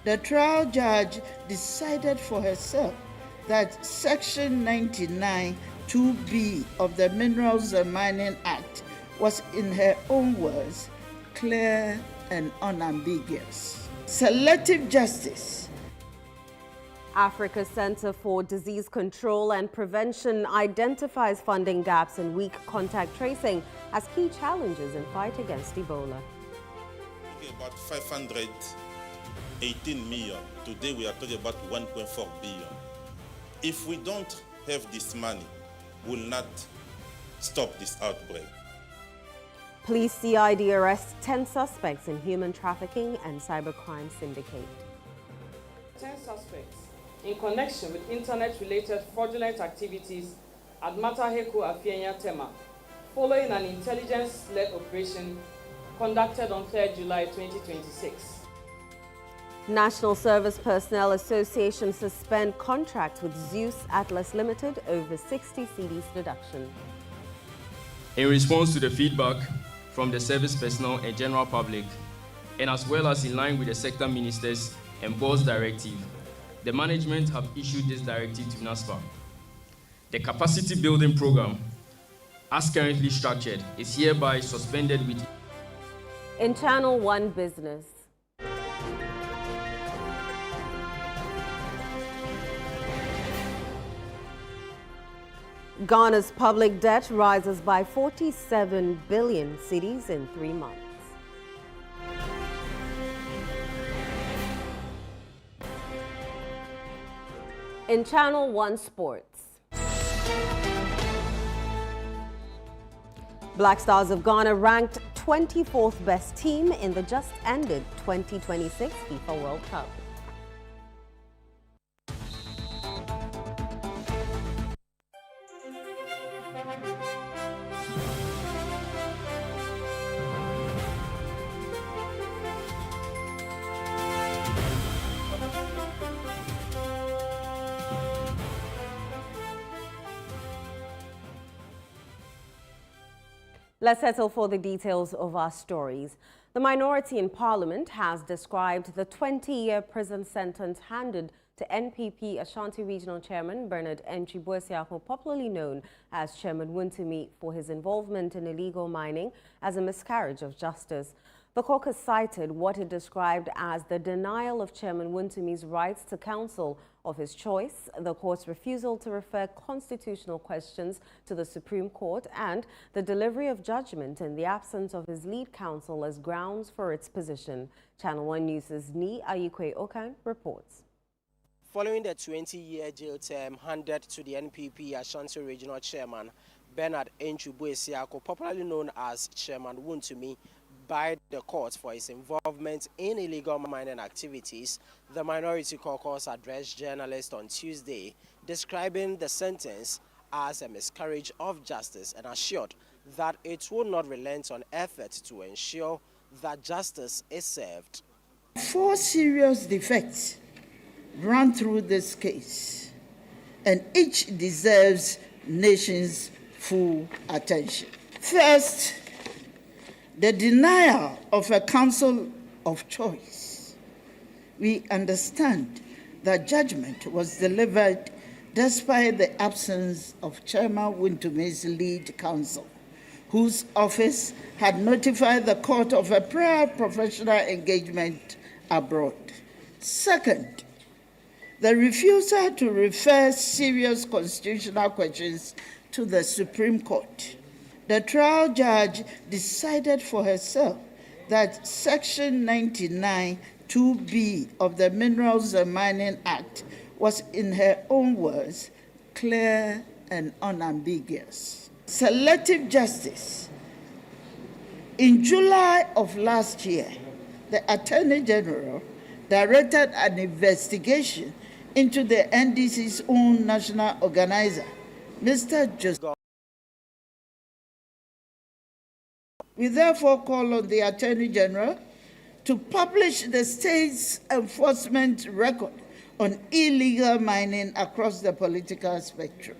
The trial judge decided for herself that Section 99 2B of the Minerals and Mining Act was, in her own words, clear and unambiguous. Selective justice. Africa's Center for Disease Control and Prevention identifies funding gaps in weak contact tracing as key challenges in fight against Ebola. About 518 million. Today we are talking about 1.4 billion. If we don't have this money, we will not stop this outbreak. Police CID arrests 10 suspects in human trafficking and cybercrime syndicate. 10 suspects in connection with internet-related fraudulent activities at Mataheko Afienya Tema, following an intelligence-led operation conducted on 3rd July 2026. National Service Personnel Association suspend contracts with Zeus Atlas Limited over 60 CDs deduction. In response to the feedback from the service personnel and general public, and as well as in line with the sector ministers and board's directive, the management have issued this directive to NASFA. The capacity building program, as currently structured, is hereby suspended with... In Channel 1 Business, Ghana's public debt rises by 47 billion cedis in 3 months. In Channel 1 Sports, Black Stars of Ghana ranked 24th best team in the just ended 2026 FIFA World Cup. Let's settle for the details of our stories. The minority in Parliament has described the 20-year prison sentence handed to NPP Ashanti Regional Chairman Bernard Enchi-Boesiako, popularly known as Chairman Wontumi, for his involvement in illegal mining as a miscarriage of justice. The caucus cited what it described as the denial of Chairman Wontumi's rights to counsel of his choice, the court's refusal to refer constitutional questions to the Supreme Court, and the delivery of judgment in the absence of his lead counsel as grounds for its position. Channel 1 News' Ni Ayikwe Okan reports. Following the 20-year jail term handed to the NPP Ashanti Regional Chairman Bernard Enchi-Boesiako, popularly known as Chairman Wontumi, by the court for his involvement in illegal mining activities, the minority caucus addressed journalists on Tuesday, describing the sentence as a miscarriage of justice and assured that it will not relent on efforts to ensure that justice is served. 4 serious defects run through this case, and each deserves nation's full attention. First, the denial of a counsel of choice. We understand that judgment was delivered despite the absence of Chairman Wontumi's lead counsel, whose office had notified the court of a prior professional engagement abroad. Second, the refusal to refer serious constitutional questions to the Supreme Court. The trial judge decided for herself that Section 99 2B of the Minerals and Mining Act was, in her own words, clear and unambiguous. Selective justice. In July of last year, the Attorney General directed an investigation into the NDC's own national organizer, Mr. Joseph. We therefore call on the Attorney General to publish the state's enforcement record on illegal mining across the political spectrum.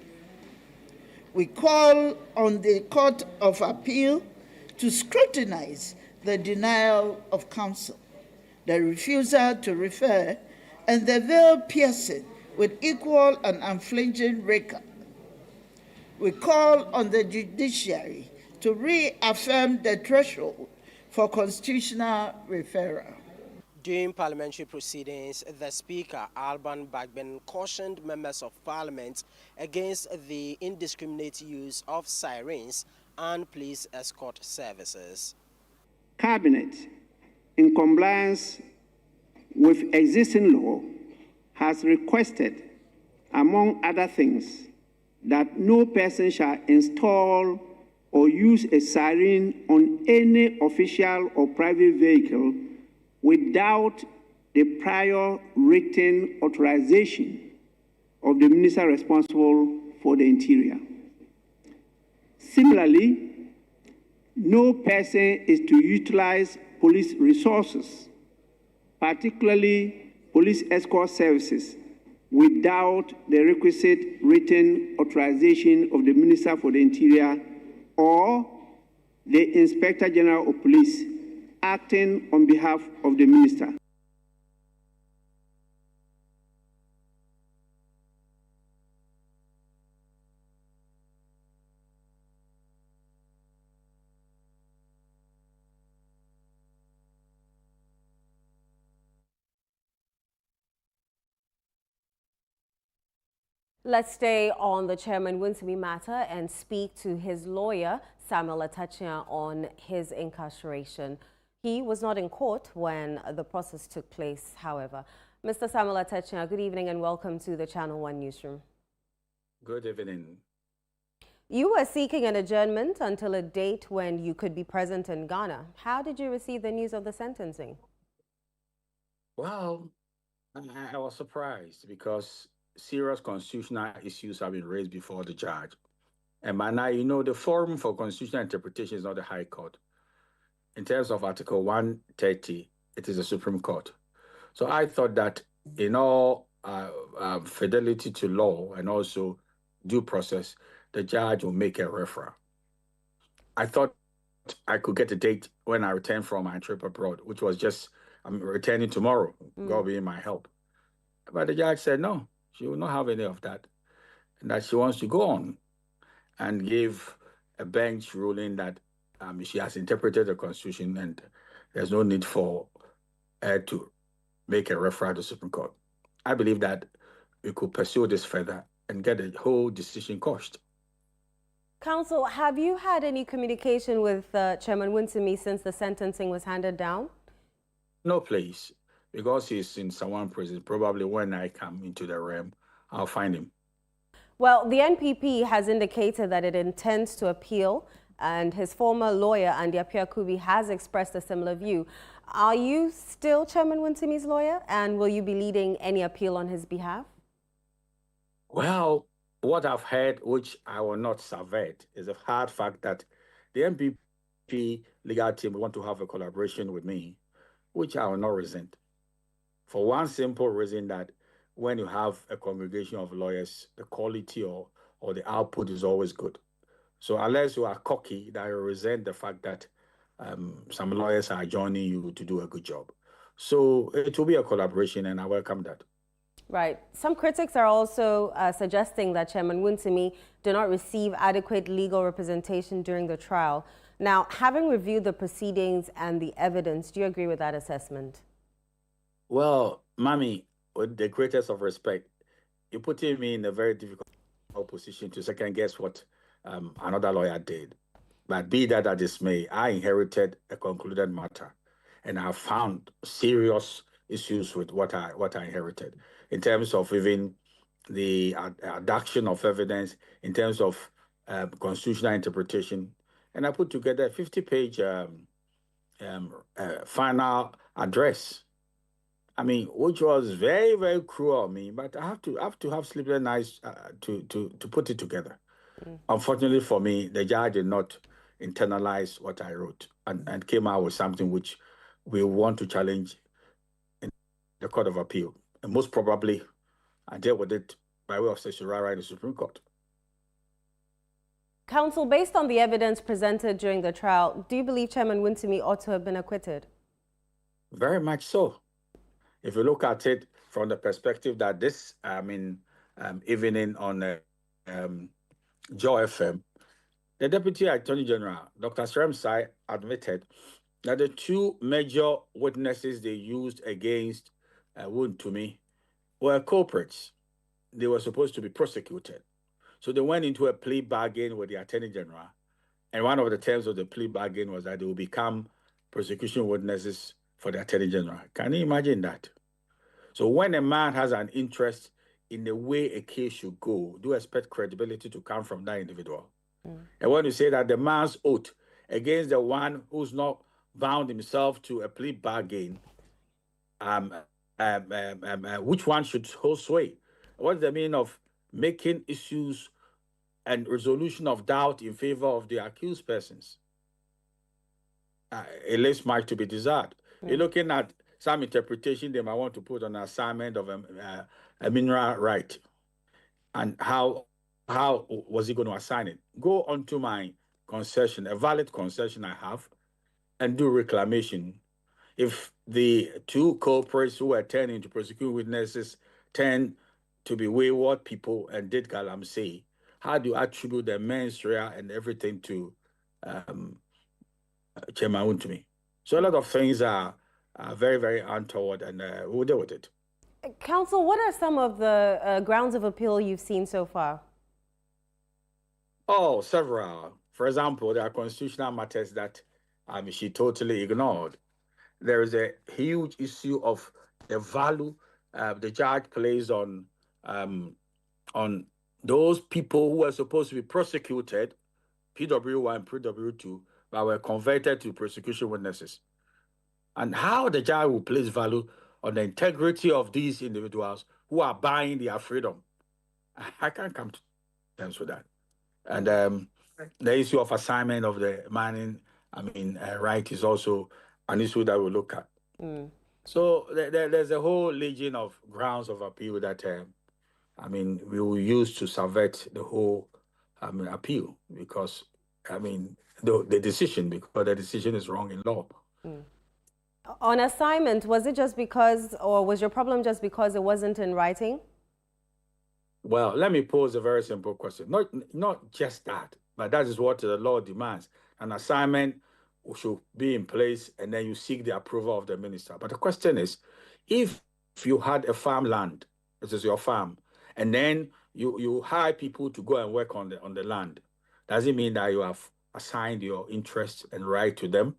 We call on the Court of Appeal to scrutinize the denial of counsel, the refusal to refer, and the veil piercing with equal and unflinching rigor. We call on the judiciary to reaffirm the threshold for constitutional referral. During parliamentary proceedings, the Speaker, Alban Bagbin, cautioned members of Parliament against the indiscriminate use of sirens and police escort services. Cabinet, in compliance with existing law, has requested, among other things, that no person shall install or use a siren on any official or private vehicle without the prior written authorization of the minister responsible for the interior. Similarly, no person is to utilize police resources, particularly police escort services, without the requisite written authorization of the Minister for the Interior or the Inspector General of Police acting on behalf of the Minister. Let's stay on the Chairman Winsome matter and speak to his lawyer, Samuel Atachia, on his incarceration. He was not in court when the process took place, however. Mr. Samuel Atachia, good evening and welcome to the Channel One Newsroom. Good evening. You were seeking an adjournment until a date when you could be present in Ghana. How did you receive the news of the sentencing? Well, I was surprised because serious constitutional issues have been raised before the judge. And by now, you know, the Forum for Constitutional Interpretation is not the High Court. In terms of Article 130, it is the Supreme Court. So I thought that in all fidelity to law and also due process, the judge will make a referral. I thought I could get a date when I returned from my trip abroad, which was just, I'm returning tomorrow, God be in my help. But the judge said, no, she will not have any of that, and that she wants to go on and give a bench ruling that she has interpreted the Constitution and there's no need for her to make a referral to the Supreme Court. I believe that we could pursue this further and get the whole decision quashed. Counsel, have you had any communication with Chairman Winsome since the sentencing was handed down? No, please, because he's in Sawan prison. Probably when I come into the realm, I'll find him. Well, the NPP has indicated that it intends to appeal, and his former lawyer, Andy Apiakubi, has expressed a similar view. Are you still Chairman Winsome's lawyer, and will you be leading any appeal on his behalf? Well, what I've heard, which I will not subvert, is the hard fact that the NPP legal team want to have a collaboration with me, which I will not resent. For one simple reason, that when you have a congregation of lawyers, the quality or the output is always good. So unless you are cocky, that you resent the fact that some lawyers are joining you to do a good job. So it will be a collaboration, and I welcome that. Right. Some critics are also suggesting that Chairman Winsome did not receive adequate legal representation during the trial. Now, having reviewed the proceedings and the evidence, do you agree with that assessment? Well, Mami, with the greatest of respect, you're putting me in a very difficult position to second guess what another lawyer did. But be that as it may, I inherited a concluded matter, and I found serious issues with what I inherited in terms of even the adduction of evidence, in terms of constitutional interpretation, and I put together a 50-page final address. I mean, which was very, very cruel of me, but I have to have sleepless nights to put it together. Unfortunately for me, the judge did not internalize what I wrote and came out with something which we want to challenge in the Court of Appeal. And most probably, I deal with it by way of certiorari in the Supreme Court. Counsel, based on the evidence presented during the trial, do you believe Chairman Winsome ought to have been acquitted? Very much so. If you look at it from the perspective that this, evening on Joe FM, the Deputy Attorney General, Dr. Sremsai, admitted that the two major witnesses they used against Wontumi were culprits. They were supposed to be prosecuted. So they went into a plea bargain with the Attorney General. And one of the terms of the plea bargain was that they will become prosecution witnesses for the Attorney General. Can you imagine that? So when a man has an interest in the way a case should go, do expect credibility to come from that individual. And when you say that the man's oath against the one who's not bound himself to a plea bargain, which one should hold sway? What's the meaning of making issues and resolution of doubt in favor of the accused persons? It leaves much to be desired. You're looking at some interpretation they might want to put on assignment of a mineral right. And how was he going to assign it? Go onto my concession, a valid concession I have, and do reclamation. If the two culprits who were turned into prosecuting witnesses tend to be wayward people and did galamsey, how do you attribute the mens rea and everything to Chairman Wontumi? So a lot of things are very, very untoward, and we'll deal with it. Counsel, what are some of the grounds of appeal you've seen so far? Oh, several. For example, there are constitutional matters that she totally ignored. There is a huge issue of the value the judge plays on those people who are supposed to be prosecuted, PW1 and PW2, but were converted to prosecution witnesses. And how the judge will place value on the integrity of these individuals who are buying their freedom. I can't come to terms with that. And the issue of assignment of the mining, right, is also an issue that we'll look at. So there's a whole legion of grounds of appeal that, we will use to subvert the whole, appeal, because, the decision is wrong in law. On assignment, was it just because, or was your problem just because it wasn't in writing? Well, let me pose a very simple question. Not just that, but that is what the law demands. An assignment should be in place, and then you seek the approval of the minister. But the question is, if you had a farmland, this is your farm, and then you hire people to go and work on the land, does it mean that you have assigned your interest and right to them?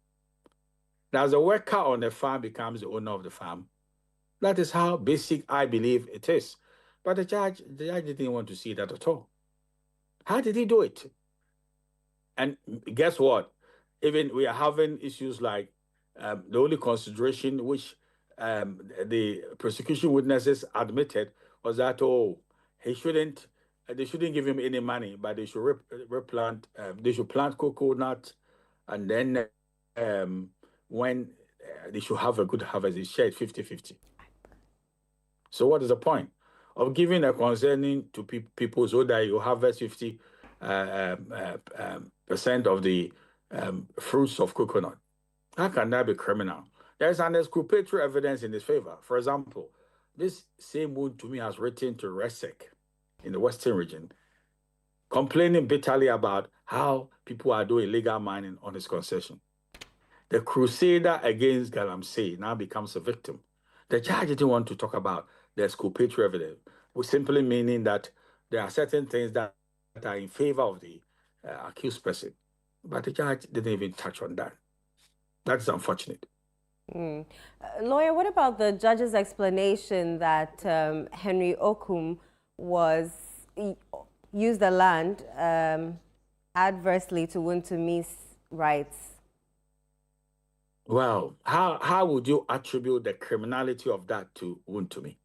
As a worker on the farm becomes the owner of the farm. That is how basic I believe it is. But the judge didn't want to see that at all. How did he do it? And guess what? Even we are having issues like the only consideration which the prosecution witnesses admitted was that, they shouldn't give him any money, but they should replant, they should plant coconut, and then when they should have a good harvest, they shared 50-50. So what is the point of giving a concerning to people so that you harvest 50% of the fruits of coconut? How can that be criminal? There's an exculpatory evidence in his favor. For example, this same Wontumi has written to RESEC in the Western region, complaining bitterly about how people are doing illegal mining on his concession. The crusader against galamsey now becomes a victim. The judge didn't want to talk about the exculpatory evidence, which simply meaning that there are certain things that are in favor of the accused person. But the judge didn't even touch on that. That's unfortunate. Lawyer, what about the judge's explanation that Henry Okum used the land adversely to Wontumi's rights? Well, how would you attribute the criminality of that to Wontumi?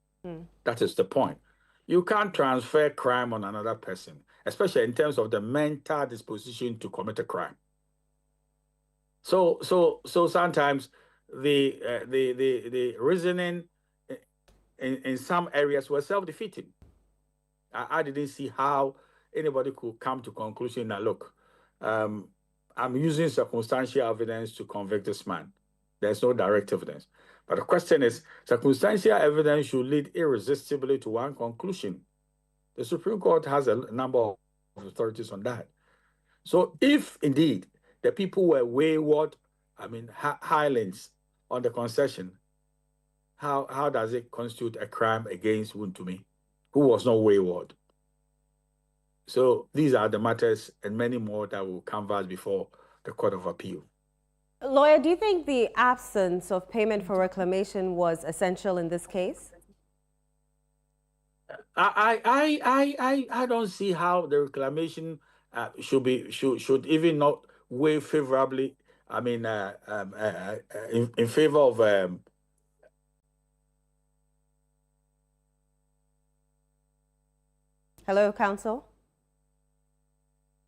That is the point. You can't transfer crime on another person, especially in terms of the mental disposition to commit a crime. So sometimes the reasoning in some areas were self-defeating. I didn't see how anybody could come to conclusion that, look, I'm using circumstantial evidence to convict this man. There's no direct evidence. But the question is, circumstantial evidence should lead irresistibly to one conclusion. The Supreme Court has a number of authorities on that. So if indeed the people were wayward, hirelings on the concession, how does it constitute a crime against Wontumi, who was not wayward? So these are the matters and many more that will canvass before the Court of Appeal. Lawyer, do you think the absence of payment for reclamation was essential in this case? I don't see how the reclamation should even not weigh favorably. In favor of Hello, Counsel.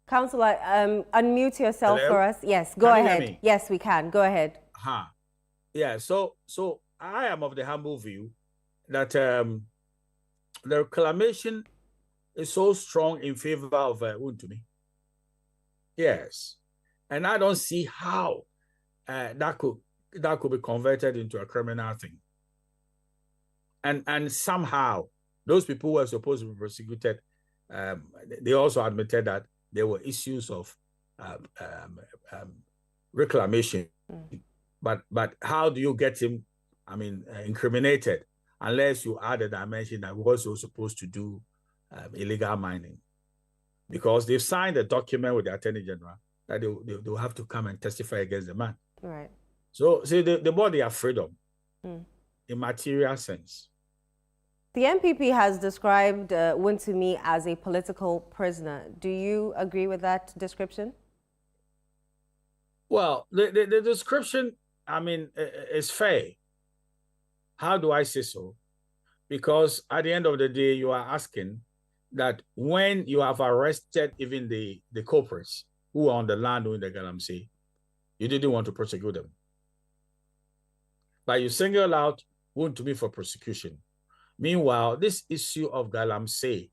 Counsel, unmute yourself. Hello? For us. Yes, go ahead. Yes, we can. Go ahead. Yeah. So I am of the humble view that the reclamation is so strong in favor of Wontumi. Yes, and I don't see how that could be converted into a criminal thing. And somehow those people who were supposed to be prosecuted, they also admitted that there were issues of reclamation. But how do you get him, incriminated, unless you add a dimension that we're also supposed to do illegal mining? Because they've signed a document with the Attorney General that they'll have to come and testify against the man. Right. So see, the body of freedom in material sense. The NPP has described Wontumi as a political prisoner. Do you agree with that description? Well, the description, is fair. How do I say so? Because at the end of the day, you are asking that when you have arrested even the culprits who are on the land in the Galamsey, you didn't want to prosecute them. But you single out Wontumi for prosecution. Meanwhile, this issue of Galamsey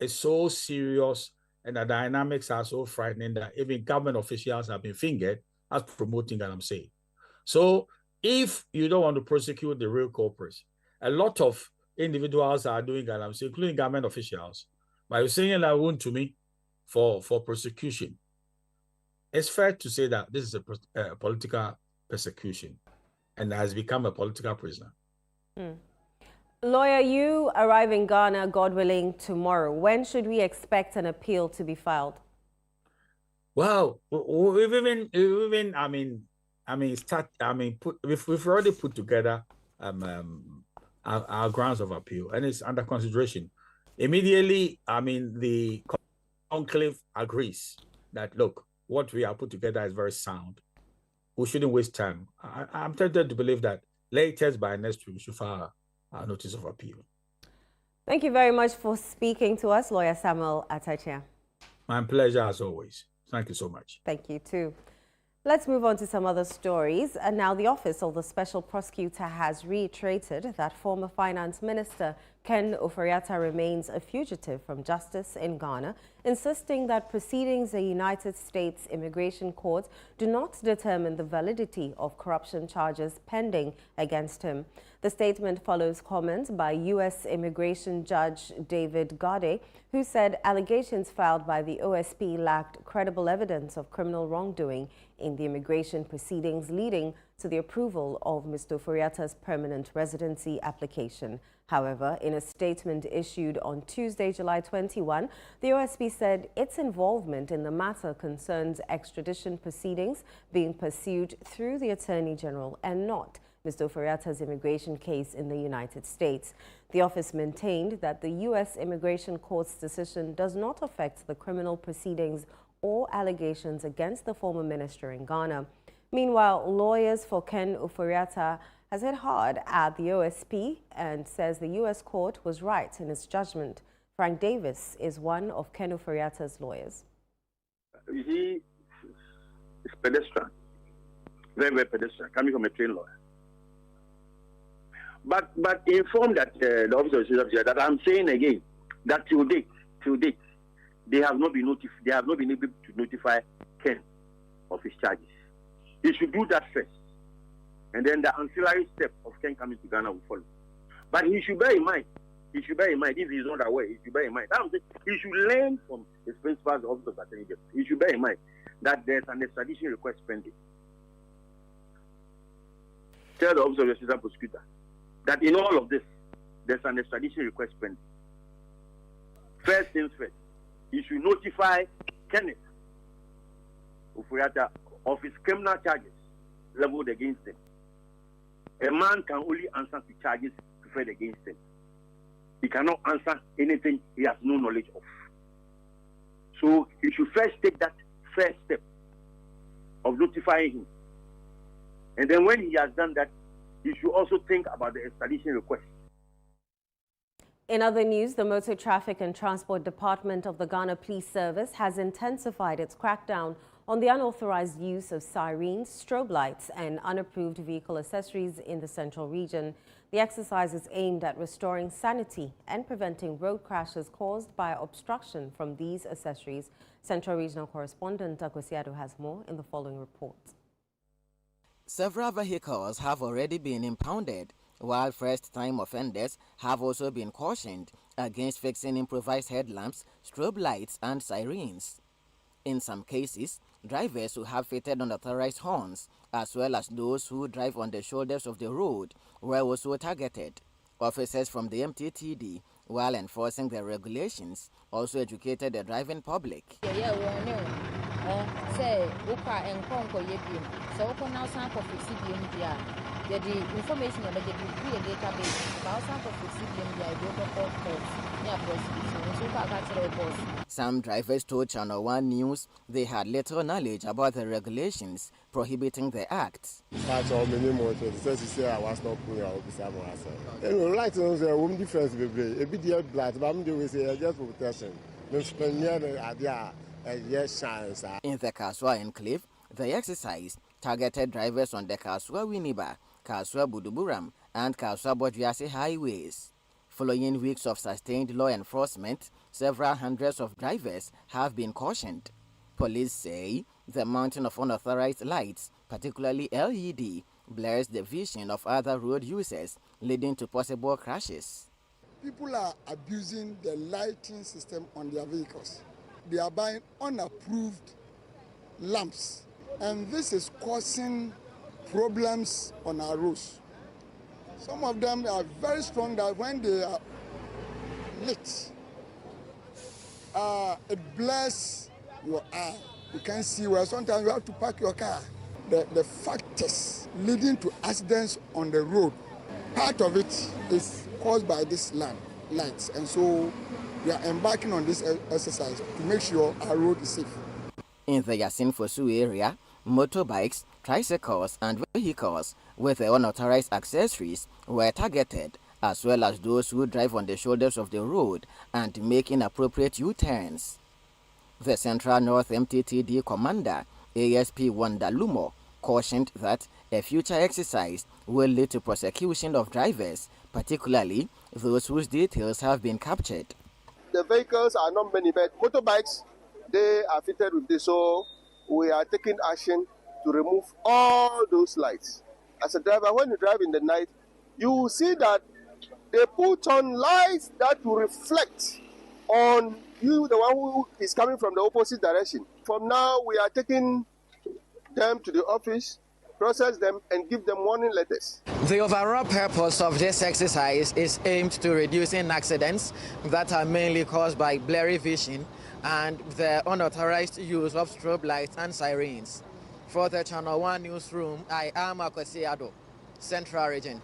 is so serious and the dynamics are so frightening that even government officials have been fingered as promoting Galamsey. So if you don't want to prosecute the real culprits, a lot of individuals are doing Galamsey, including government officials, by you're saying like Wontumi for prosecution. It's fair to say that this is a political persecution and has become a political prisoner. Lawyer, you arrive in Ghana, God willing, tomorrow. When should we expect an appeal to be filed? Well, we've already put together our grounds of appeal, and it's under consideration. Immediately, the conclave agrees that, look, what we have put together is very sound. We shouldn't waste time. I'm tempted to believe that latest by next week we should file our notice of appeal. Thank you very much for speaking to us, Lawyer Samuel Atachia. My pleasure as always. Thank you so much. Thank you too. Let's move on to some other stories. And now the Office of the Special Prosecutor has reiterated that former Finance Minister Ken Ofori-Atta remains a fugitive from justice in Ghana, insisting that proceedings in United States Immigration Court do not determine the validity of corruption charges pending against him. The statement follows comments by U.S. Immigration Judge David Gade, who said allegations filed by the OSP lacked credible evidence of criminal wrongdoing in the immigration proceedings leading to the approval of Mr. Ofori-Atta's permanent residency application. However, in a statement issued on Tuesday, July 21, the OSP said its involvement in the matter concerns extradition proceedings being pursued through the Attorney General and not Mr. Ofori-Atta's immigration case in the United States. The office maintained that the U.S. Immigration Court's decision does not affect the criminal proceedings or allegations against the former minister in Ghana. Meanwhile, lawyers for Ken Ofori-Atta has hit hard at the OSP and says the U.S. court was right in its judgment. Frank Davis is one of Ken Ofori-Atta's lawyers. He is pedestrian, very, very pedestrian, coming from a trained lawyer. But inform that the officer that I'm saying again that till date, they have not been able to notify Ken of his charges. He should do that first. and then the ancillary step of Ken coming to Ghana will follow. But he should bear in mind, if he's not aware, he should bear in mind. He should learn from his principals, the Office of Attorney General. He should bear in mind that there's an extradition request pending. Tell the Office of the Assistant Prosecutor that in all of this, there's an extradition request pending. First things first, he should notify Kenneth Ufuyata of his criminal charges leveled against him. A man can only answer to charges preferred against him. He cannot answer anything he has no knowledge of. So he should first take that first step of notifying him. And then when he has done that, he should also think about the extradition request. In other news, the Motor Traffic and Transport Department of the Ghana Police Service has intensified its crackdown on the unauthorized use of sirens, strobe lights and unapproved vehicle accessories in the central region. The exercise is aimed at restoring sanity and preventing road crashes caused by obstruction from these accessories. Central Regional Correspondent Akwesiado has more in the following report. Several vehicles have already been impounded, while first-time offenders have also been cautioned against fixing improvised headlamps, strobe lights and sirens. In some cases, drivers who have fitted unauthorized horns, as well as those who drive on the shoulders of the road, were also targeted. Officers from the MTTD, while enforcing the regulations, also educated the driving public. Information about the database Some drivers told Channel 1 News they had little knowledge about the regulations prohibiting the act. In the Kaswa enclave, the exercise targeted drivers on the Kaswa Winneba, Kaswa Buduburam, and Kaswa Bodriase highways. Following weeks of sustained law enforcement, several hundreds of drivers have been cautioned. Police say the mounting of unauthorized lights, particularly LED, blurs the vision of other road users, leading to possible crashes. People are abusing the lighting system on their vehicles. They are buying unapproved lamps, and this is causing problems on our roads. Some of them are very strong that when they are lit, it blurs your eye. You can't see well. Sometimes you have to park your car. The factors leading to accidents on the road, part of it is caused by these lights. And so we are embarking on this exercise to make sure our road is safe. In the Yasin Fosu area, motorbikes, tricycles and vehicles with the unauthorized accessories were targeted, as well as those who drive on the shoulders of the road and make inappropriate U-turns. The Central North MTTD commander, ASP Wanda Lumo, cautioned that a future exercise will lead to prosecution of drivers, particularly those whose details have been captured. The vehicles are not many, but motorbikes, they are fitted with this, so we are taking action to remove all those lights. As a driver, when you drive in the night, you will see that they put on lights that will reflect on you, the one who is coming from the opposite direction. From now, we are taking them to the office, process them, and give them warning letters. The overall purpose of this exercise is aimed to reducing accidents that are mainly caused by blurry vision and the unauthorized use of strobe lights and sirens. For the Channel 1 Newsroom, I am Akwesiado, Central Region.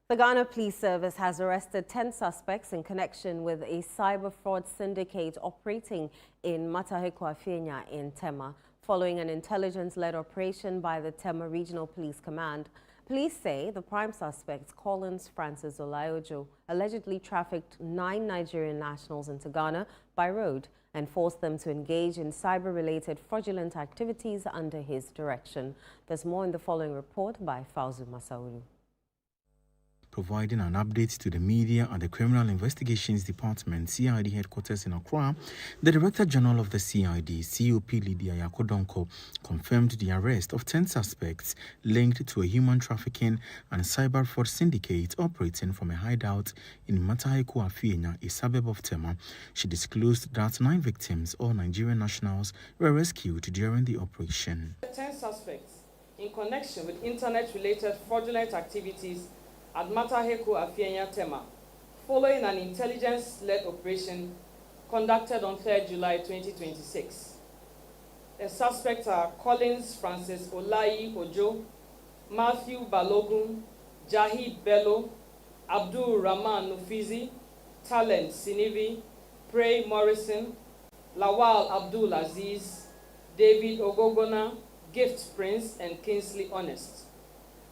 The Ghana Police Service has arrested 10 suspects in connection with a cyber fraud syndicate operating in Mataheko-Afienya in Tema, following an intelligence-led operation by the Tema Regional Police Command. Police say the prime suspect, Collins Francis Olayojo, allegedly trafficked 9 Nigerian nationals into Ghana by road and forced them to engage in cyber-related fraudulent activities under his direction. There's more in the following report by Fauzu Masaulu. Providing an update to the media at the Criminal Investigations Department, CID headquarters in Accra, the Director General of the CID, COP Lydia Yakodonko, confirmed the arrest of 10 suspects linked to a human trafficking and cyber fraud syndicate operating from a hideout in Mataheko Afienya, a suburb of Tema. She disclosed that 9 victims, all Nigerian nationals, were rescued during the operation. 10 suspects in connection with internet-related fraudulent activities at Mataheko Afienya Tema, following an intelligence-led operation conducted on 3rd July 2026. The suspects are Collins Francis Olayi Ojo, Matthew Balogun, Jahid Bello, Abdul Rahman Nufizi, Talent Sinivi, Pray Morrison, Lawal Abdul Aziz, David Ogogona, Gift Prince, and Kingsley Honest.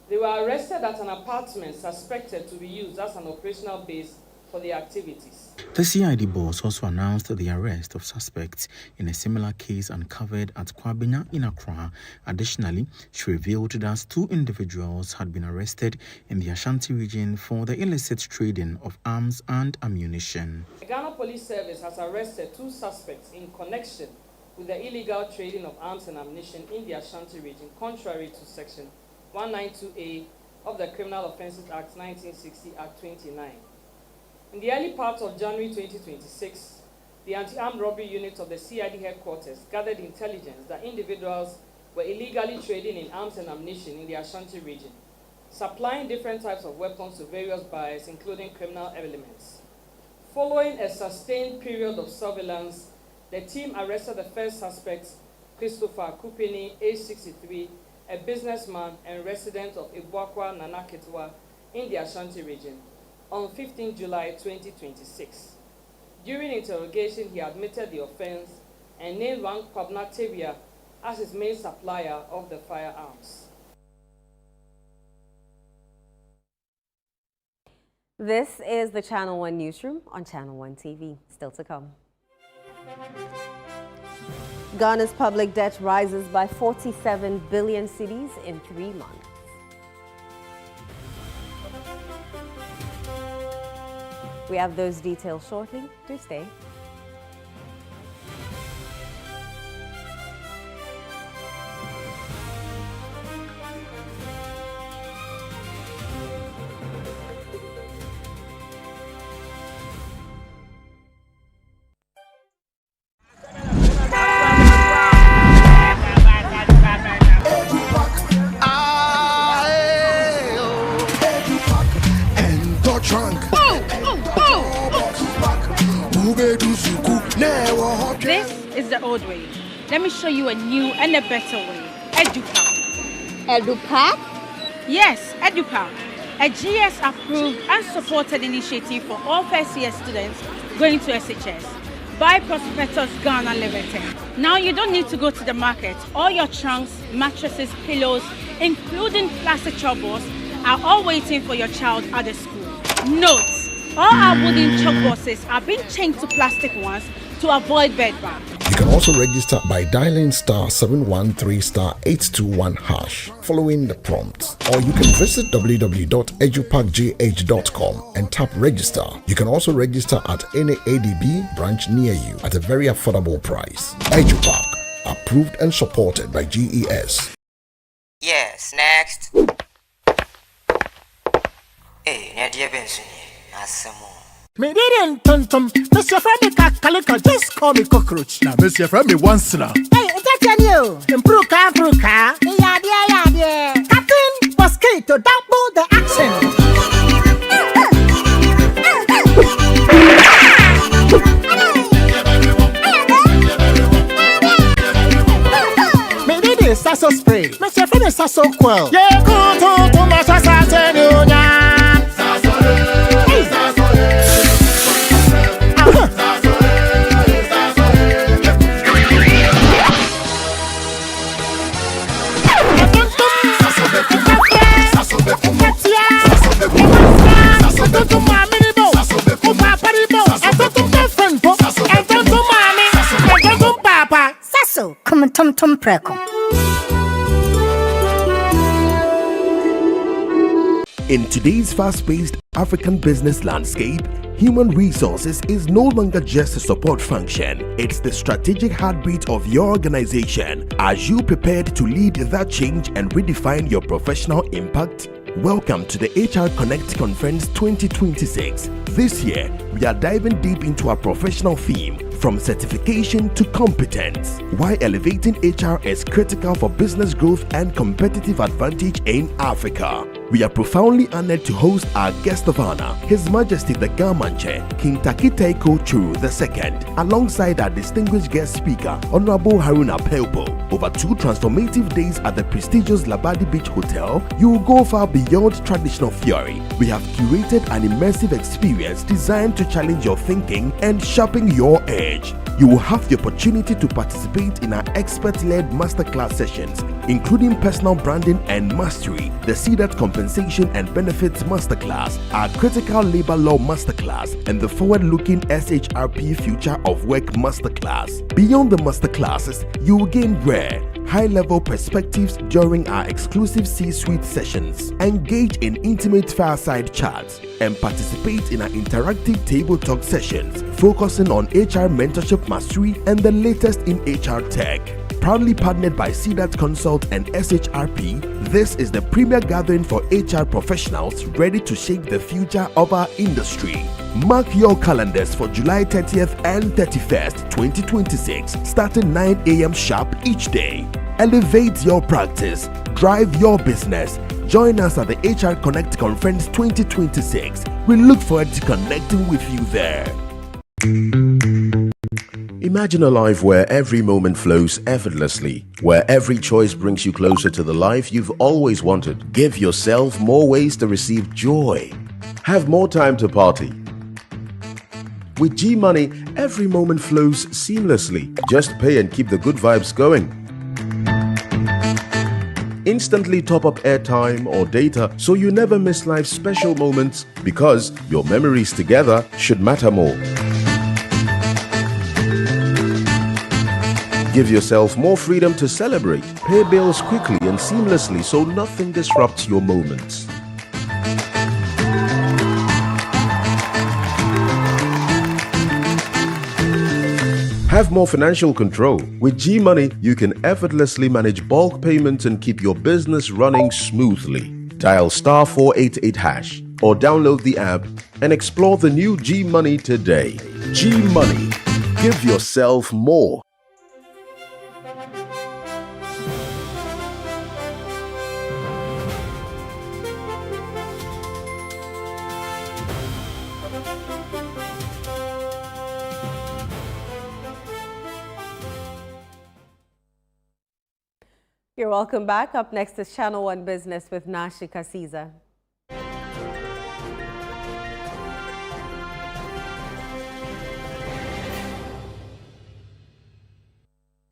They were arrested at an apartment suspected to be used as an operational base for the activities. The CID boss also announced the arrest of suspects in a similar case uncovered at Kwabena in Accra. Additionally, she revealed that 2 individuals had been arrested in the Ashanti region for the illicit trading of arms and ammunition. The Ghana Police Service has arrested 2 suspects in connection with the illegal trading of arms and ammunition in the Ashanti region, contrary to Section 192A of the Criminal Offences Act 1960 Act 29. In the early part of January 2026, the Anti-Armed Robbery Unit of the CID headquarters gathered intelligence that individuals were illegally trading in arms and ammunition in the Ashanti region, supplying different types of weapons to various buyers, including criminal elements. Following a sustained period of surveillance, the team arrested the first suspect, Christopher Kupini, age 63, a businessman and resident of Ibuakwa, Nanaketwa, in the Ashanti region, on 15 July 2026. During interrogation, he admitted the offense and named one Kwabna Tebia as his main supplier of the firearms. This is the Channel 1 Newsroom on Channel 1 TV. Still to come. Ghana's public debt rises by 47 billion cedis in 3 months. We have those details shortly. Do stay. This is the old way. Let me show you a new and a better way. EduPack. EduPack? Yes, EduPack. A GS-approved and supported initiative for all first-year students going to SHS by Prospectus Ghana Limited. Now you don't need to go to the market. All your trunks, mattresses, pillows, including plastic chalkboards, are all waiting for your child at the school. Note, all our wooden chalkboards are being changed to plastic ones to avoid bedbugs. You can also register by dialing *713*821# following the prompts, or you can visit www.edupackgh.com and tap register. You can also register at any ADB branch near you at a very affordable price. EduPack, approved and supported by GES. Yes, next. Hey, Nadia Benson, Asamo. Me didn't tum. Mr. Femi Kakalika, just call me cockroach. Now, Mr. Femi once now. Hey, that's you. Improve car. Yeah. Captain Mosquito, double the action. Me did a sasso spray. Mr. Femi sasso quell. Yeah, go to my sasso. Come tum preko. In today's fast-paced African business landscape, human resources is no longer just a support function. It's the strategic heartbeat of your organization. Are you prepared to lead that change and redefine your professional impact? Welcome to the HR Connect Conference 2026. This year, we are diving deep into our professional theme, from certification to competence. Why elevating HR is critical for business growth and competitive advantage in Africa. We are profoundly honored to host our guest of honor, His Majesty the Gamanche, King Takitaiko Churu II, alongside our distinguished guest speaker, Honorable Haruna Pelpo. Over 2 transformative days at the prestigious Labadi Beach Hotel, you will go far beyond traditional theory. We have curated an immersive experience designed to challenge your thinking and sharpen your edge. You will have the opportunity to participate in our expert-led masterclass sessions, including personal branding and mastery, the CDAT compensation and benefits masterclass, our critical labor law masterclass, and the forward-looking SHRP future of work masterclass. Beyond the masterclasses, you will gain rare, high-level perspectives during our exclusive C-suite sessions, engage in intimate fireside chats, and participate in our interactive table talk sessions focusing on HR mentorship mastery and the latest in HR tech. Proudly partnered by CDAT Consult and SHRP, this is the premier gathering for HR professionals ready to shape the future of our industry. Mark your calendars for July 30th and 31st, 2026, starting 9 a.m. sharp each day. Elevate your practice, drive your business. Join us at the HR Connect Conference 2026. We look forward to connecting with you there. Imagine a life where every moment flows effortlessly, where every choice brings you closer to the life you've always wanted. Give yourself more ways to receive joy. Have more time to party. With G-Money, every moment flows seamlessly. Just pay and keep the good vibes going. Instantly top up airtime or data so you never miss life's special moments, because your memories together should matter more. Give yourself more freedom to celebrate. Pay bills quickly and seamlessly so nothing disrupts your moments. Have more financial control. With G-Money, you can effortlessly manage bulk payments and keep your business running smoothly. Dial *488# or download the app and explore the new G-Money today. G-Money. Give yourself more. You're welcome back. Up next is Channel 1 Business with Nashi Kasiza.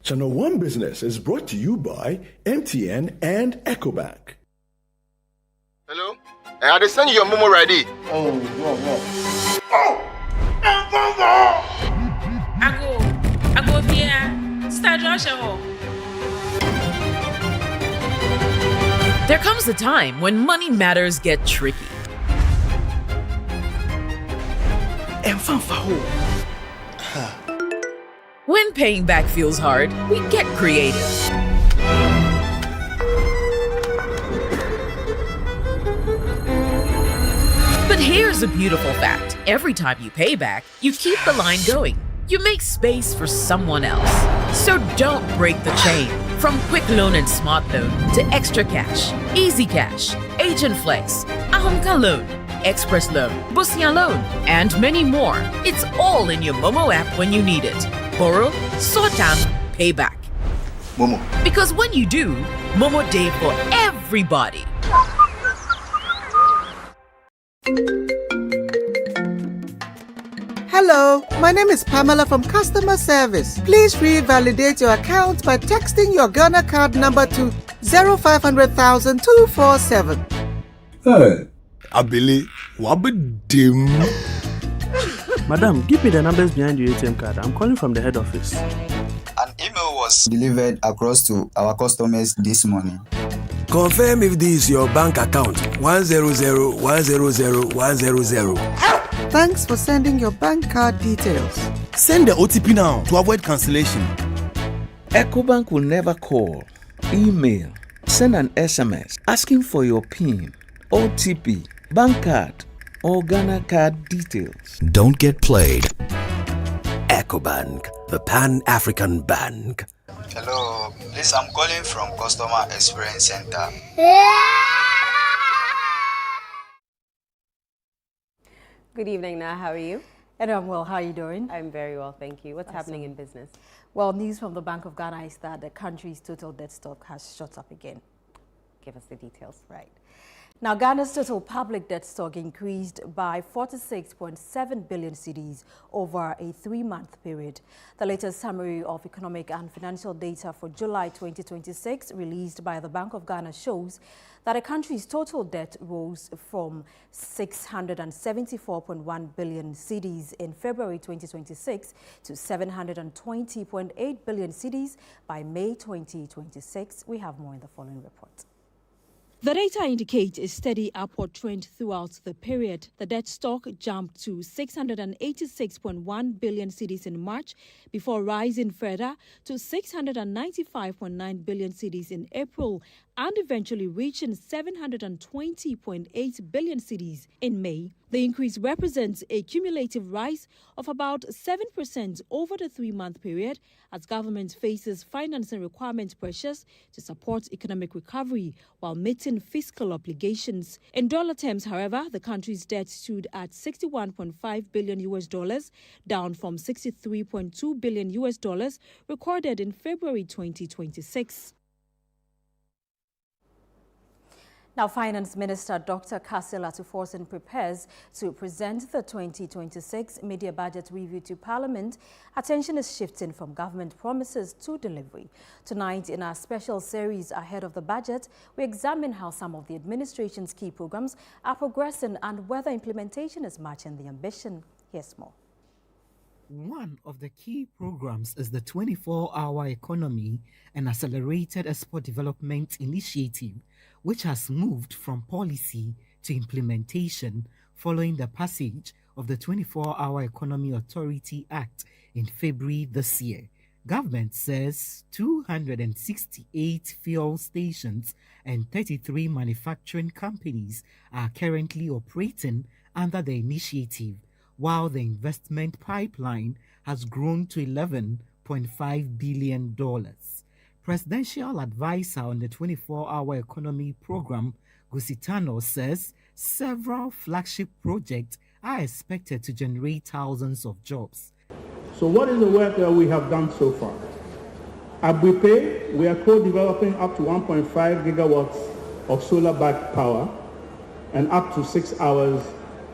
Channel 1 Business is brought to you by MTN and EcoBank. Hello? I had to send you your Momo ready. Oh, I go here. Start Joshua. There comes a time when money matters get tricky. When paying back feels hard, we get creative. But here's a beautiful fact. Every time you pay back, you keep the line going. You make space for someone else. So don't break the chain. From Quick Loan and Smart Loan to Extra Cash, Easy Cash, Agent Flex, Ahomka Loan, Express Loan, Busia Loan, and many more. It's all in your Momo app when you need it. Borrow, sort out, pay back. Momo. Because when you do, Momo Day for everybody. Hello, my name is Pamela from Customer Service. Please revalidate your account by texting your Ghana card number to 0500,000 247. Hey, Abili, wabadim. Madam, give me the numbers behind your ATM card. I'm calling from the head office. An email was delivered across to our customers this morning. Confirm if this is your bank account. 100-100-100. Thanks for sending your bank card details. Send the OTP now to avoid cancellation. EcoBank will never call, email, send an SMS asking for your PIN, OTP, bank card, or Ghana card details. Don't get played. EcoBank, the Pan-African Bank. Hello, please, I'm calling from Customer Experience Center. Good evening, Na. How are you? And I'm well. How are you doing? I'm very well, thank you. What's happening in business? Well, news from the Bank of Ghana is that the country's total debt stock has shot up again. Give us the details. Right. Now, Ghana's total public debt stock increased by 46.7 billion cedis over a 3-month period. The latest summary of economic and financial data for July 2026 released by the Bank of Ghana shows that the country's total debt rose from 674.1 billion cedis in February 2026 to 720.8 billion cedis by May 2026. We have more in the following report. The data indicates a steady upward trend throughout the period. The debt stock jumped to 686.1 billion cedis in March before rising further to 695.9 billion cedis in April and eventually reaching 720.8 billion cedis in May. The increase represents a cumulative rise of about 7% over the 3-month period as government faces financing requirement pressures to support economic recovery while meeting fiscal obligations. In dollar terms, however, the country's debt stood at $61.5 billion, down from $63.2 billion recorded in February 2026. Now, Finance Minister Dr. Counsel prepares to present the 2026 Media Budget Review to Parliament. Attention is shifting from government promises to delivery. Tonight, in our special series ahead of the budget, we examine how some of the administration's key programs are progressing and whether implementation is matching the ambition. Here's more. One of the key programs is the 24-hour economy and accelerated export development initiative, which has moved from policy to implementation following the passage of the 24-Hour Economy Authority Act in February this year. Government says 268 fuel stations and 33 manufacturing companies are currently operating under the initiative, while the investment pipeline has grown to $11.5 billion. Presidential advisor on the 24-hour economy program, Gusitano, says several flagship projects are expected to generate thousands of jobs. So what is the work that we have done so far? At Buipe, we are co-developing up to 1.5 gigawatts of solar-backed power and up to 6 hours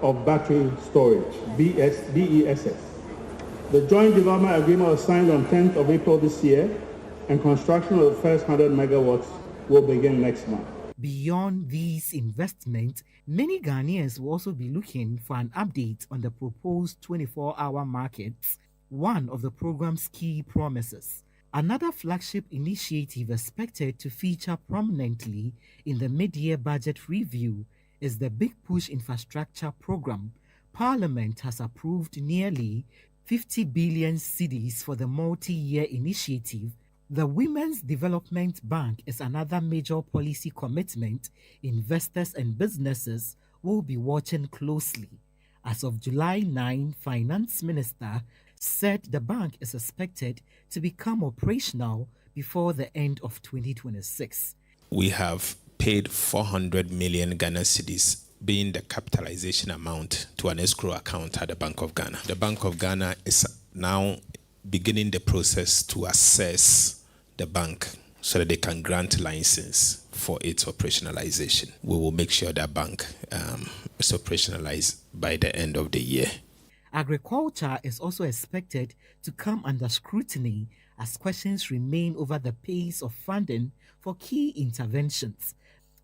of battery storage, BESS. The joint development agreement was signed on 10th of April this year, and construction of the first 100 megawatts will begin next month. Beyond these investments, many Ghanaians will also be looking for an update on the proposed 24-hour markets, one of the program's key promises. Another flagship initiative expected to feature prominently in the mid-year budget review is the Big Push Infrastructure Program. Parliament has approved nearly 50 billion cedis for the multi-year initiative. The Women's Development Bank is another major policy commitment investors and businesses will be watching closely. As of July 9, Finance Minister said the bank is expected to become operational before the end of 2026. We have paid 400 million Ghana cedis, being the capitalization amount, to an escrow account at the Bank of Ghana. The Bank of Ghana is now beginning the process to assess the bank so that they can grant license for its operationalization. We will make sure that bank is operationalized by the end of the year. Agriculture is also expected to come under scrutiny as questions remain over the pace of funding for key interventions.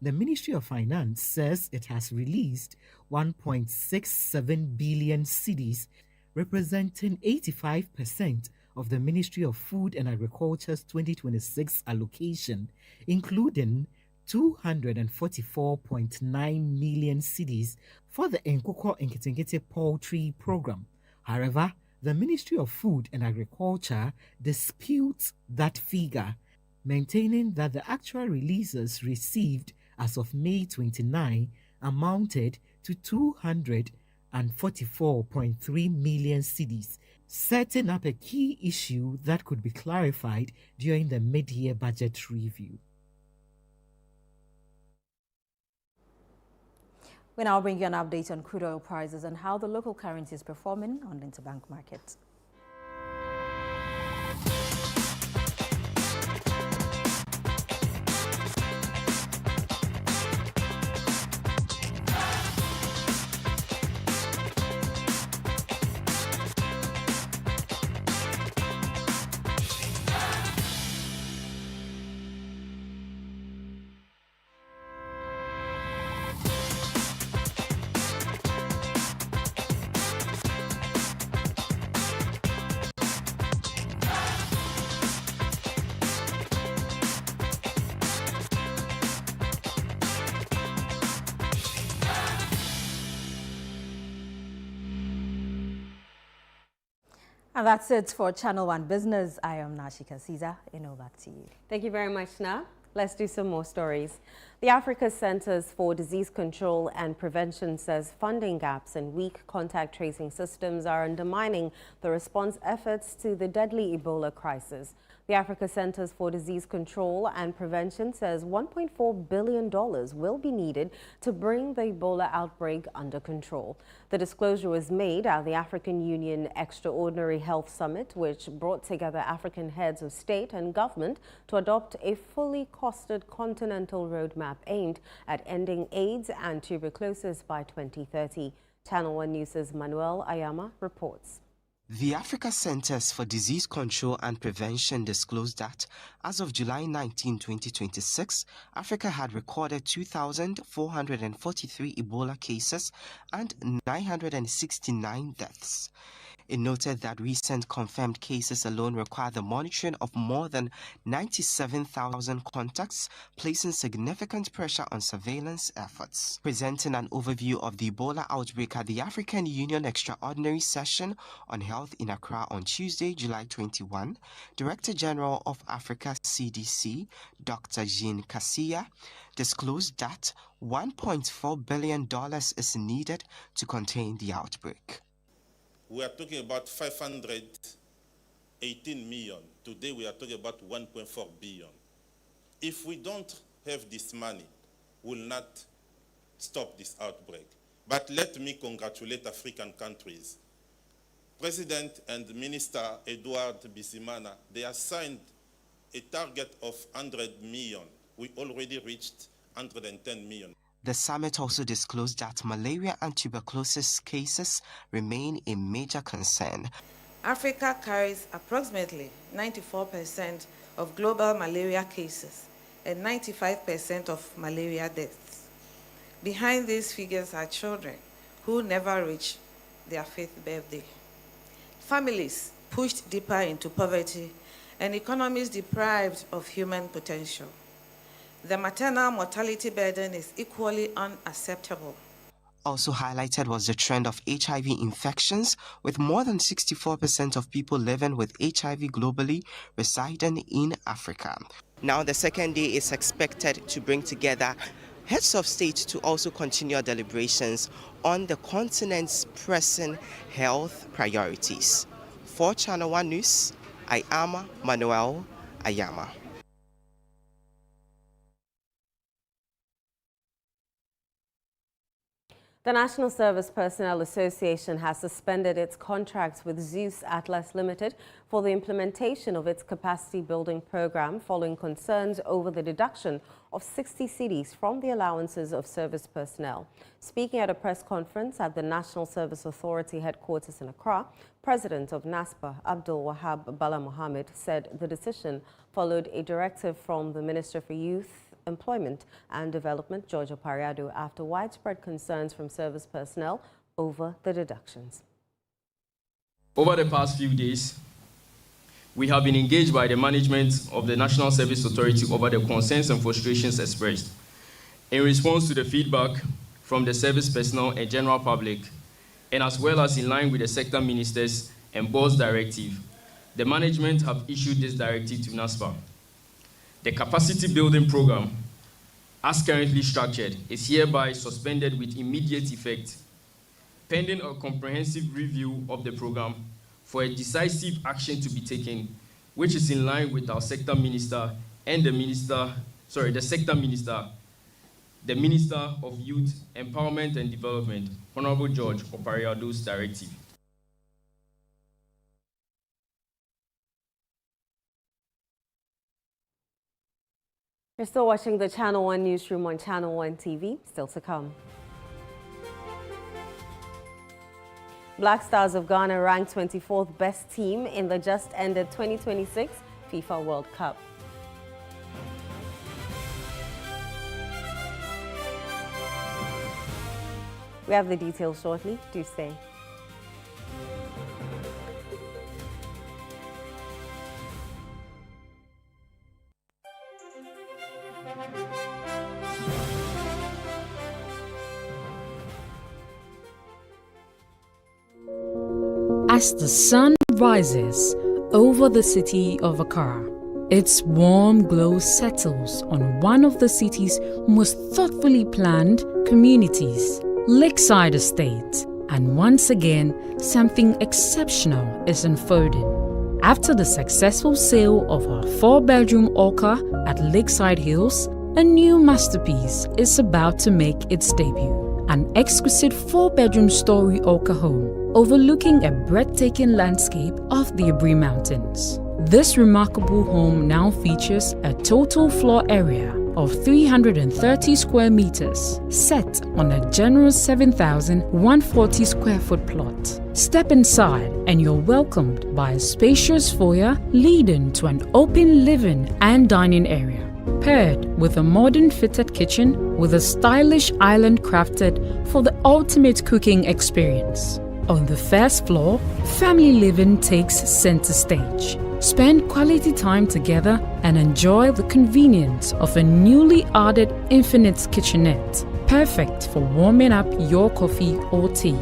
The Ministry of Finance says it has released 1.67 billion cedis, representing 85% of the Ministry of Food and Agriculture's 2026 allocation, including 244.9 million cedis for the Nkukwo Nkitinkiti Poultry Program. However, the Ministry of Food and Agriculture disputes that figure, maintaining that the actual releases received as of May 29 amounted to 244.3 million cedis, setting up a key issue that could be clarified during the mid-year budget review. We now bring you an update on crude oil prices and how the local currency is performing on the interbank market. And that's it for Channel One Business. I am Nashika Caesar. Back to you. Thank you very much, Na. Let's do some more stories. The Africa Centers for Disease Control and Prevention says funding gaps and weak contact tracing systems are undermining the response efforts to the deadly Ebola crisis. The Africa Centers for Disease Control and Prevention says $1.4 billion will be needed to bring the Ebola outbreak under control. The disclosure was made at the African Union Extraordinary Health Summit, which brought together African heads of state and government to adopt a fully costed continental roadmap aimed at ending AIDS and tuberculosis by 2030. Channel One News' Manuel Ayama reports. The Africa Centers for Disease Control and Prevention disclosed that, as of July 19, 2026, Africa had recorded 2,443 Ebola cases and 969 deaths. It noted that recent confirmed cases alone require the monitoring of more than 97,000 contacts, placing significant pressure on surveillance efforts. Presenting an overview of the Ebola outbreak at the African Union Extraordinary Session on Health in Accra on Tuesday, July 21, Director General of Africa CDC, Dr. Jean Kasia, disclosed that $1.4 billion is needed to contain the outbreak. We are talking about 518 million. Today we are talking about 1.4 billion. If we don't have this money, we'll not stop this outbreak. But let me congratulate African countries. President and Minister Edouard Bisimana, they assigned a target of 100 million. We already reached 110 million. The summit also disclosed that malaria and tuberculosis cases remain a major concern. Africa carries approximately 94% of global malaria cases and 95% of malaria deaths. Behind these figures are children who never reach their 5th birthday, families pushed deeper into poverty, and economies deprived of human potential. The maternal mortality burden is equally unacceptable. Also highlighted was the trend of HIV infections, with more than 64% of people living with HIV globally residing in Africa. Now, the second day is expected to bring together heads of state to also continue deliberations on the continent's pressing health priorities. For Channel One News, I am Manuel Ayama. The National Service Personnel Association has suspended its contracts with Zeus Atlas Limited for the implementation of its capacity building program following concerns over the deduction of 60 cedis from the allowances of service personnel. Speaking at a press conference at the National Service Authority headquarters in Accra, President of NASPA, Abdul Wahab Bala Mohammed, said the decision followed a directive from the Minister for Youth, Employment and Development, George Opariado, after widespread concerns from service personnel over the deductions. Over the past few days, we have been engaged by the management of the National Service Authority over the concerns and frustrations expressed In response to the feedback from the service personnel and general public, and as well as in line with the sector ministers and board's directive, the management have issued this directive to NASPA. The capacity building program, as currently structured, is hereby suspended with immediate effect, pending a comprehensive review of the program for a decisive action to be taken, which is in line with our sector minister and the Minister of Youth, Empowerment and Development, Honorable George Opariado's directive. You're still watching the Channel 1 Newsroom on Channel 1 TV. Still to come. Black Stars of Ghana ranked 24th best team in the just-ended 2026 FIFA World Cup. We have the details shortly. Do stay. As the sun rises over the city of Accra, its warm glow settles on one of the city's most thoughtfully planned communities, Lakeside Estate, and once again, something exceptional is unfolding. After the successful sale of our 4-bedroom Orca at Lakeside Hills, a new masterpiece is about to make its debut. An exquisite 4-bedroom story Orca home overlooking a breathtaking landscape of the Abri Mountains. This remarkable home now features a total floor area of 330 square meters, set on a generous 7,140 square foot plot. Step inside and you're welcomed by a spacious foyer leading to an open living and dining area, paired with a modern fitted kitchen with a stylish island crafted for the ultimate cooking experience. On the first floor, family living takes center stage. Spend quality time together and enjoy the convenience of a newly added infinite kitchenette, perfect for warming up your coffee or tea.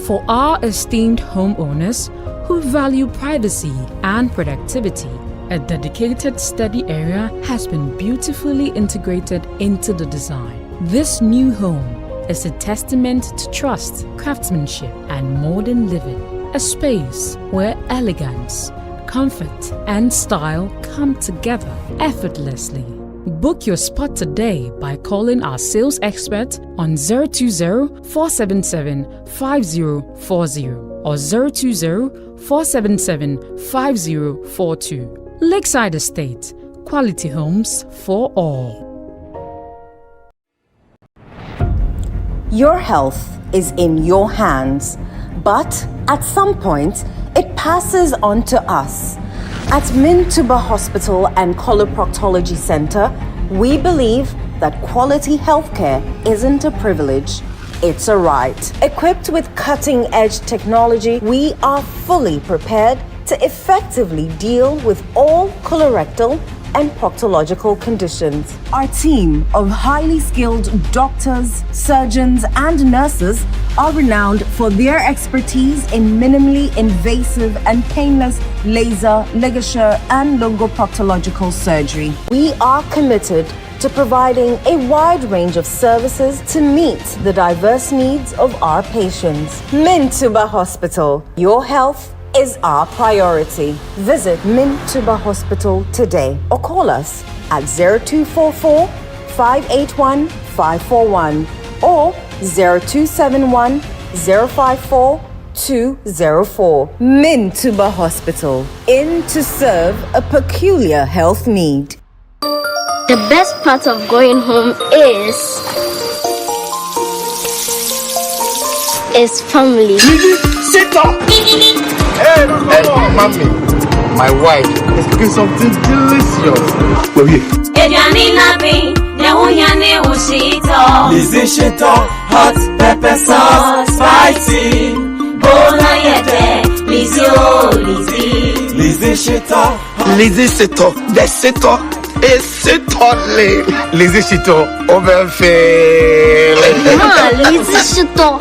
For our esteemed homeowners who value privacy and productivity, a dedicated study area has been beautifully integrated into the design. This new home is a testament to trust, craftsmanship, and modern living. A space where elegance, comfort, and style come together effortlessly. Book your spot today by calling our sales expert on 020-477-5040 or 020-477-5042. Lakeside Estate, quality homes for all. Your health is in your hands, but at some point, it passes on to us. At Mintuba Hospital and Coloproctology Center, we believe that quality healthcare isn't a privilege, it's a right. Equipped with cutting-edge technology, we are fully prepared to effectively deal with all colorectal and proctological conditions. Our team of highly skilled doctors, surgeons, and nurses are renowned for their expertise in minimally invasive and painless laser, ligature, and longoproctological surgery. We are committed to providing a wide range of services to meet the diverse needs of our patients. Mintuba Hospital, your health is our priority. Visit Mintuba Hospital today or call us at 0244 581 541 or 0271 054 204. Mintuba Hospital, in to serve a peculiar health need. The best part of going home is family. Sit up! Hey, mommy, my wife is cooking something delicious. We're here. Lizzie hot pepper sauce, spicy. Bona yete, Lizzie, oh Lizzie. Lizzie Shito, the Sito. Esse toddling. Lizzie Shito, overfail. Lizzie Shito.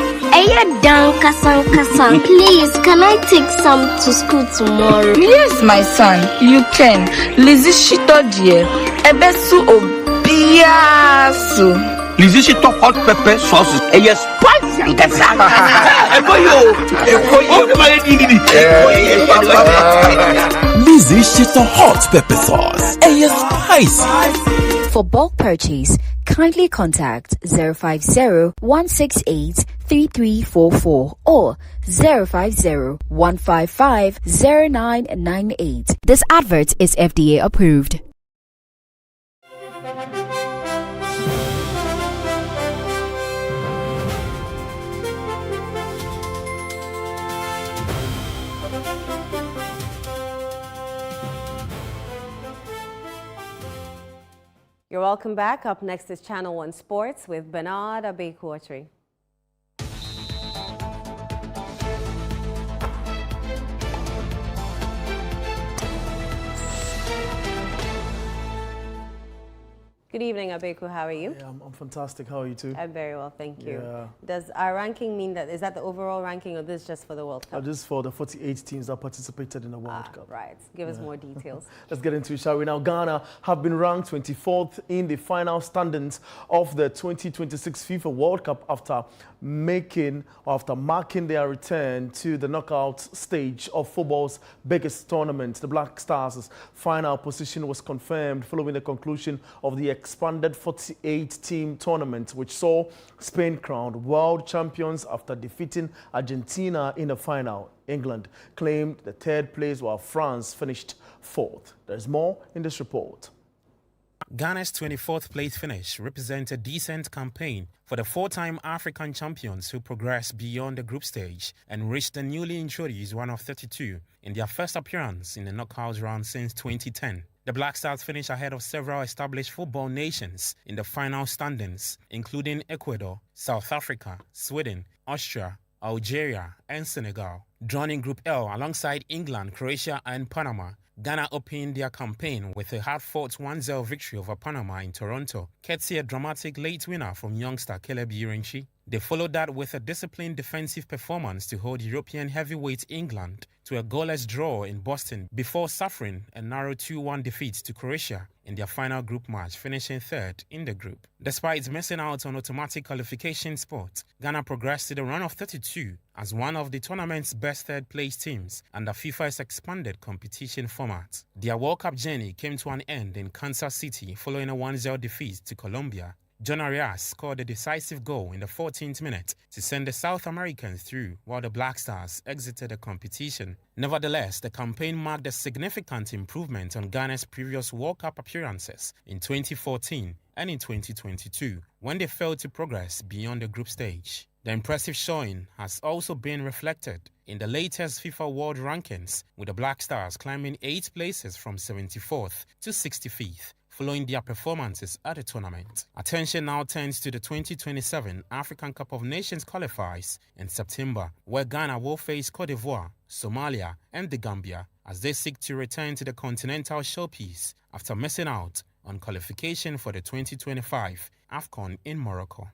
Please, can I take some to school tomorrow? Yes, my son, you can. Lizzie Shito dear. Ebesu obiasu. Lizzie Shito hot pepper sauce. Yes, spicy and gasa. Lizzie Shito hot pepper sauce. Yes, spicy. For bulk purchase, kindly contact 050-168-3344 or 050-155-0998. This advert is FDA approved. You're welcome back. Up next is Channel 1 Sports with Bernard Abekwotri. Good evening, Abeku. How are you? Yeah, I'm fantastic. How are you too? I'm very well, thank you. Yeah. Does our ranking mean that, is that the overall ranking or this just for the World Cup? This is for the 48 teams that participated in the World Cup. Right. Give us more details. Let's get into it, shall we? Now, Ghana have been ranked 24th in the final standings of the 2026 FIFA World Cup after marking their return to the knockout stage of football's biggest tournament. The Black Stars' final position was confirmed following the conclusion of the expanded 48-team tournament, which saw Spain crowned world champions after defeating Argentina in the final. England claimed the third place while France finished fourth. There's more in this report. Ghana's 24th place finish represents a decent campaign for the four-time African champions who progressed beyond the group stage and reached the newly introduced round of 32 in their first appearance in the knockout round since 2010. The Black Stars finished ahead of several established football nations in the final standings, including Ecuador, South Africa, Sweden, Austria, Algeria, and Senegal. Drawn in Group L alongside England, Croatia, and Panama, Ghana opened their campaign with a hard-fought 1-0 victory over Panama in Toronto, courtesy a dramatic late winner from youngster Caleb Irenchi. They followed that with a disciplined defensive performance to hold European heavyweight England to a goalless draw in Boston before suffering a narrow 2-1 defeat to Croatia in their final group match, finishing third in the group. Despite missing out on automatic qualification spots, Ghana progressed to the round of 32 as one of the tournament's best third-place teams under FIFA's expanded competition format. Their World Cup journey came to an end in Kansas City following a 1-0 defeat to Colombia. John Arias scored a decisive goal in the 14th minute to send the South Americans through while the Black Stars exited the competition. Nevertheless, the campaign marked a significant improvement on Ghana's previous World Cup appearances in 2014 and in 2022, when they failed to progress beyond the group stage. The impressive showing has also been reflected in the latest FIFA World Rankings, with the Black Stars climbing 8 places from 74th to 65th. Following their performances at the tournament. Attention now turns to the 2027 African Cup of Nations qualifiers in September, where Ghana will face Cote d'Ivoire, Somalia, and the Gambia as they seek to return to the continental showpiece after missing out on qualification for the 2025 AFCON in Morocco.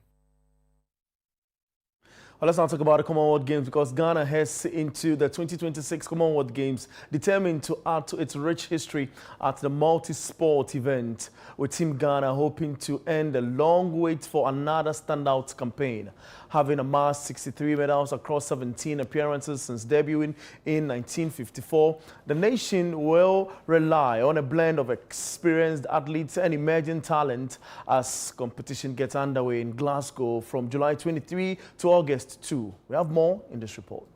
Well, let's now talk about the Commonwealth Games, because Ghana heads into the 2026 Commonwealth Games determined to add to its rich history at the multi-sport event, with Team Ghana hoping to end the long wait for another standout campaign. Having amassed 63 medals across 17 appearances since debuting in 1954, the nation will rely on a blend of experienced athletes and emerging talent as competition gets underway in Glasgow from July 23 to August 2. We have more in this report.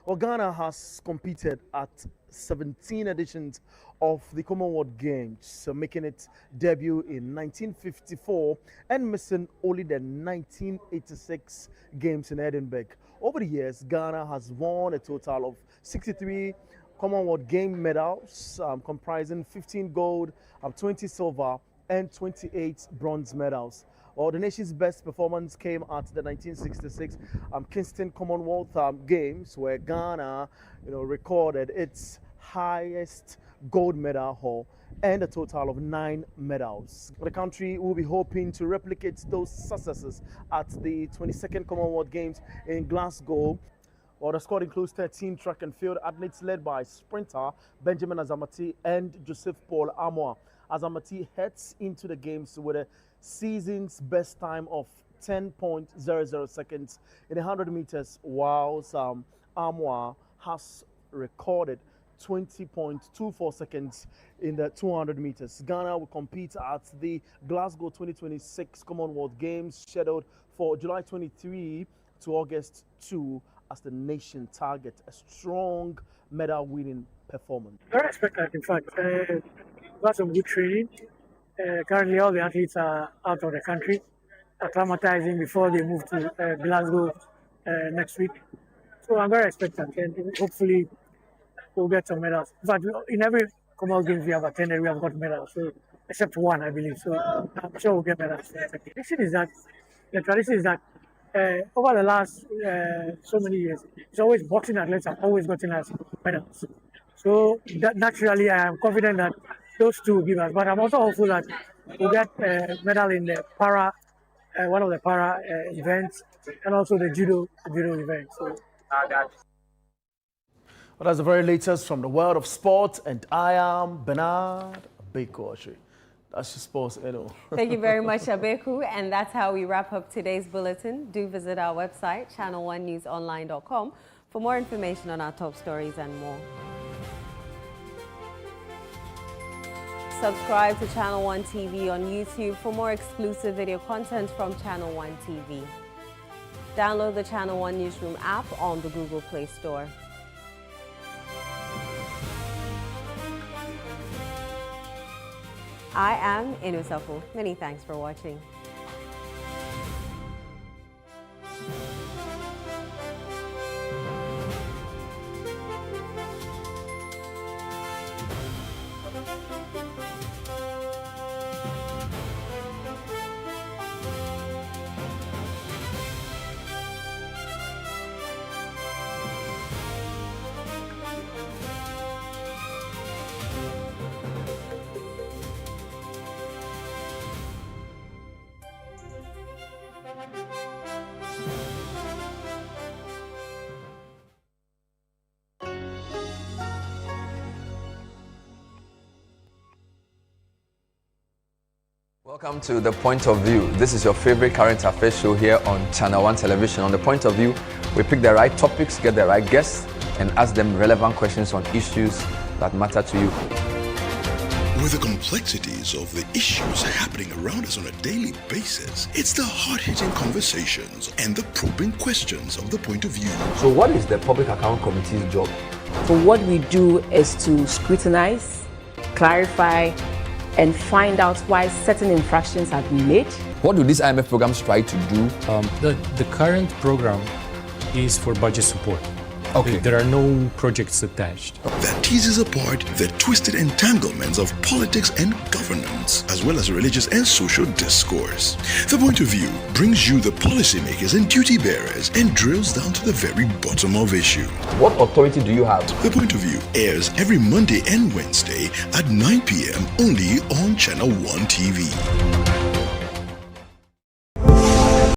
Well, Ghana has competed at 17 editions of the Commonwealth Games, making its debut in 1954 and missing only the 1986 Games in Edinburgh. Over the years, Ghana has won a total of 63 Commonwealth Game medals, comprising 15 gold, 20 silver, and 28 bronze medals. Well, the nation's best performance came at the 1966 Kingston Commonwealth Games, where Ghana, recorded its highest gold medal haul and a total of 9 medals. The country will be hoping to replicate those successes at the 22nd Commonwealth Games in Glasgow. Well, the squad includes 13 track and field athletes led by sprinter Benjamin Azamati and Joseph Paul Amoa. Azamati heads into the games with a season's best time of 10.00 seconds in the 100 meters, whilst Amoa has recorded 20.24 seconds in the 200 meters. Ghana will compete at the Glasgow 2026 Commonwealth Games scheduled for July 23 to August 2 as the nation target a strong medal-winning performance. Very expected, in fact. Got some good training. Currently, all the athletes are out of the country, acclimatizing before they move to Glasgow next week. So I'm very expectant, and hopefully we'll get some medals. In fact, in every Commonwealth Games we have attended, we have got medals, so except one, I believe. So I'm sure we'll get medals. The tradition is that over the last so many years, it's always boxing athletes have always gotten us medals. So that naturally, I am confident that those two will give us. But I'm also hopeful that we'll get a medal in the para, one of the para events, and also the judo event. So, well, that's the very latest from the world of sport, and I am Bernard Abeku. That's your sports, Thank you very much, Abeku, and that's how we wrap up today's bulletin. Do visit our website, channel1newsonline.com, for more information on our top stories and more. Subscribe to Channel 1 TV on YouTube for more exclusive video content from Channel 1 TV. Download the Channel 1 Newsroom app on the Google Play Store. I am Inusafu. Many thanks for watching. Welcome to The Point of View. This is your favorite current affairs show here on Channel 1 Television. On The Point of View, we pick the right topics, get the right guests, and ask them relevant questions on issues that matter to you. With the complexities of the issues happening around us on a daily basis, it's the hard-hitting conversations and the probing questions of The Point of View. So what is the Public Account Committee's job? So what we do is to scrutinize, clarify, and find out why certain infractions have been made. What do these IMF programs try to do? The current program is for budget support. Okay. There are no projects attached. That teases apart the twisted entanglements of politics and governance, as well as religious and social discourse. The Point of View brings you the policymakers and duty bearers and drills down to the very bottom of issues. What authority do you have? The Point of View airs every Monday and Wednesday at 9 p.m. only on Channel 1 TV.